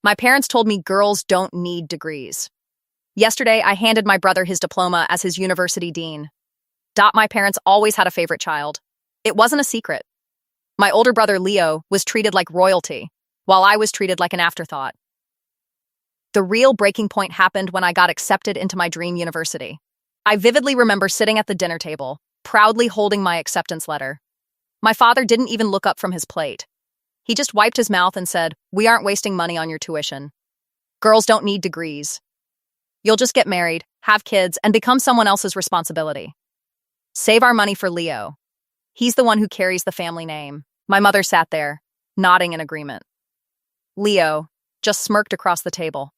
My parents told me girls don't need degrees. Yesterday, I handed my brother his diploma as his university dean. My parents always had a favorite child. It wasn't a secret. My older brother, Leo, was treated like royalty, while I was treated like an afterthought. The real breaking point happened when I got accepted into my dream university. I vividly remember sitting at the dinner table, proudly holding my acceptance letter. My father didn't even look up from his plate. He just wiped his mouth and said, "We aren't wasting money on your tuition. Girls don't need degrees. You'll just get married, have kids, and become someone else's responsibility. Save our money for Leo. He's the one who carries the family name." My mother sat there, nodding in agreement. Leo just smirked across the table.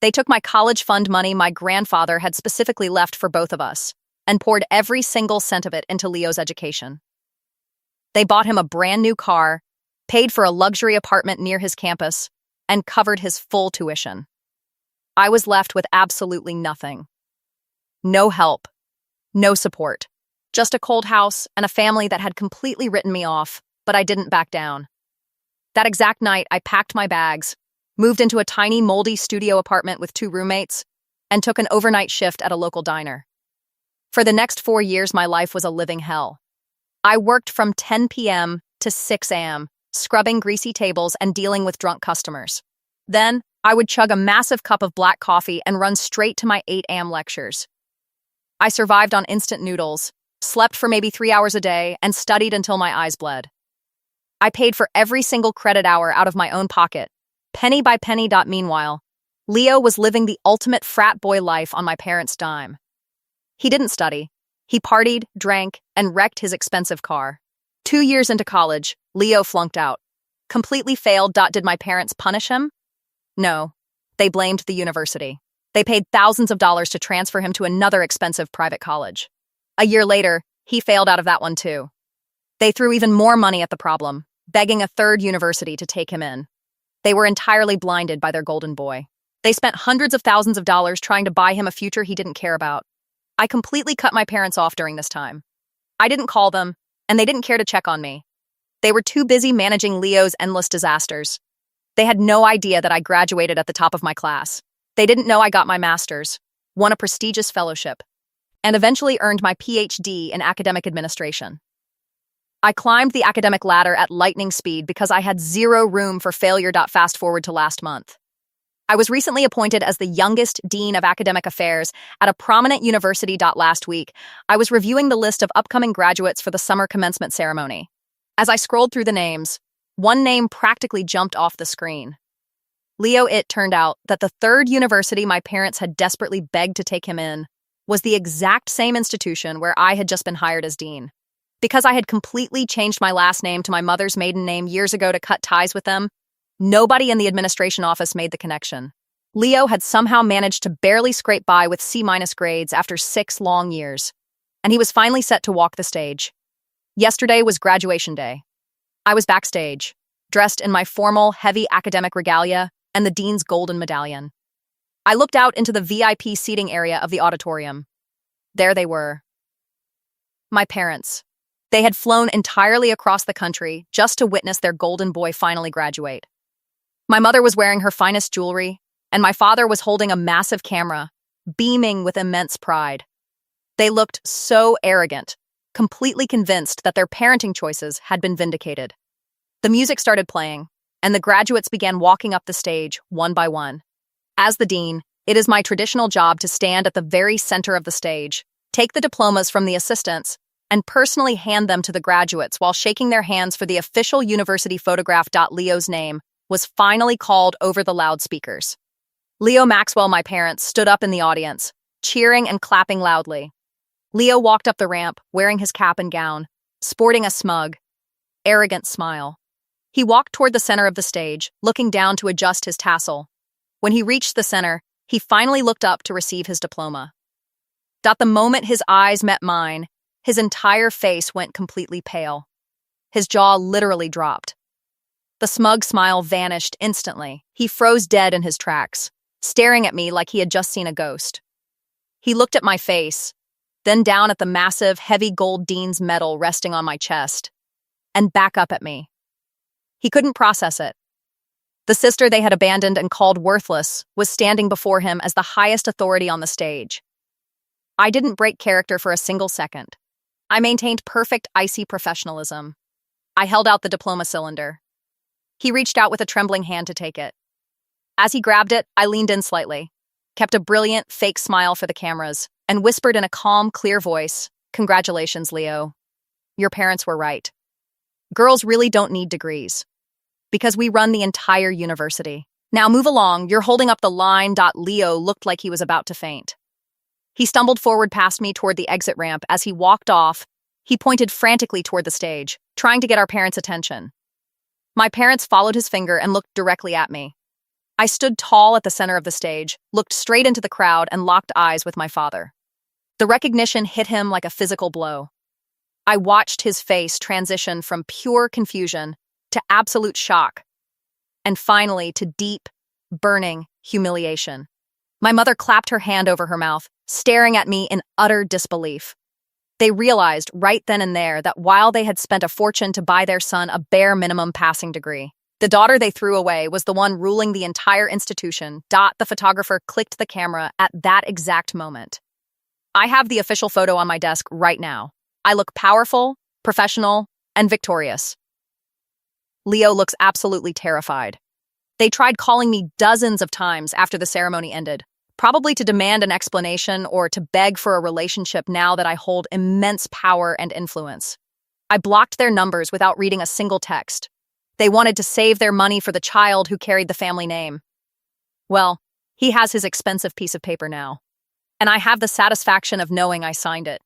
They took my college fund money my grandfather had specifically left for both of us and poured every single cent of it into Leo's education. They bought him a brand new car, paid for a luxury apartment near his campus, and covered his full tuition. I was left with absolutely nothing. No help, no support, just a cold house and a family that had completely written me off, but I didn't back down. That exact night, I packed my bags, moved into a tiny, moldy studio apartment with 2 roommates, and took an overnight shift at a local diner. For the next 4 years, my life was a living hell. I worked from 10 p.m. to 6 a.m., scrubbing greasy tables and dealing with drunk customers. Then, I would chug a massive cup of black coffee and run straight to my 8 a.m. lectures. I survived on instant noodles, slept for maybe 3 hours a day, and studied until my eyes bled. I paid for every single credit hour out of my own pocket, penny by penny. Meanwhile, Leo was living the ultimate frat boy life on my parents' dime. He didn't study. He partied, drank, and wrecked his expensive car. 2 years into college, Leo flunked out. Completely failed. Did my parents punish him? No. They blamed the university. They paid thousands of dollars to transfer him to another expensive private college. A year later, he failed out of that one too. They threw even more money at the problem, begging a third university to take him in. They were entirely blinded by their golden boy. They spent hundreds of thousands of dollars trying to buy him a future he didn't care about. I completely cut my parents off during this time. I didn't call them, and they didn't care to check on me. They were too busy managing Leo's endless disasters. They had no idea that I graduated at the top of my class. They didn't know I got my master's, won a prestigious fellowship, and eventually earned my PhD in academic administration. I climbed the academic ladder at lightning speed because I had zero room for failure. Fast forward to last month. I was recently appointed as the youngest dean of academic affairs at a prominent university. Last week, I was reviewing the list of upcoming graduates for the summer commencement ceremony. As I scrolled through the names, one name practically jumped off the screen. Leo. It turned out that the third university my parents had desperately begged to take him in was the exact same institution where I had just been hired as dean. Because I had completely changed my last name to my mother's maiden name years ago to cut ties with them, nobody in the administration office made the connection. Leo had somehow managed to barely scrape by with C- grades after 6 long years, and he was finally set to walk the stage. Yesterday was graduation day. I was backstage, dressed in my formal, heavy academic regalia and the dean's golden medallion. I looked out into the VIP seating area of the auditorium. There they were. My parents. They had flown entirely across the country just to witness their golden boy finally graduate. My mother was wearing her finest jewelry, and my father was holding a massive camera, beaming with immense pride. They looked so arrogant, completely convinced that their parenting choices had been vindicated. The music started playing, and the graduates began walking up the stage one by one. As the dean, it is my traditional job to stand at the very center of the stage, take the diplomas from the assistants, and personally hand them to the graduates while shaking their hands for the official university photograph. Leo's name was finally called over the loudspeakers. Leo Maxwell, my parents, stood up in the audience, cheering and clapping loudly. Leo walked up the ramp, wearing his cap and gown, sporting a smug, arrogant smile. He walked toward the center of the stage, looking down to adjust his tassel. When he reached the center, he finally looked up to receive his diploma. The moment his eyes met mine, his entire face went completely pale. His jaw literally dropped. The smug smile vanished instantly. He froze dead in his tracks, staring at me like he had just seen a ghost. He looked at my face, then down at the massive, heavy gold dean's medal resting on my chest, and back up at me. He couldn't process it. The sister they had abandoned and called worthless was standing before him as the highest authority on the stage. I didn't break character for a single second. I maintained perfect icy professionalism. I held out the diploma cylinder. He reached out with a trembling hand to take it. As he grabbed it, I leaned in slightly, kept a brilliant, fake smile for the cameras, and whispered in a calm, clear voice, "Congratulations, Leo. Your parents were right. Girls really don't need degrees. Because we run the entire university. Now move along, you're holding up the line." Leo looked like he was about to faint. He stumbled forward past me toward the exit ramp. As he walked off, he pointed frantically toward the stage, trying to get our parents' attention. My parents followed his finger and looked directly at me. I stood tall at the center of the stage, looked straight into the crowd, and locked eyes with my father. The recognition hit him like a physical blow. I watched his face transition from pure confusion to absolute shock, and finally to deep, burning humiliation. My mother clapped her hand over her mouth, staring at me in utter disbelief. They realized right then and there that while they had spent a fortune to buy their son a bare minimum passing degree, the daughter they threw away was the one ruling the entire institution. The photographer clicked the camera at that exact moment. I have the official photo on my desk right now. I look powerful, professional, and victorious. Leo looks absolutely terrified. They tried calling me dozens of times after the ceremony ended, probably to demand an explanation or to beg for a relationship now that I hold immense power and influence. I blocked their numbers without reading a single text. They wanted to save their money for the child who carried the family name. Well, he has his expensive piece of paper now, and I have the satisfaction of knowing I signed it.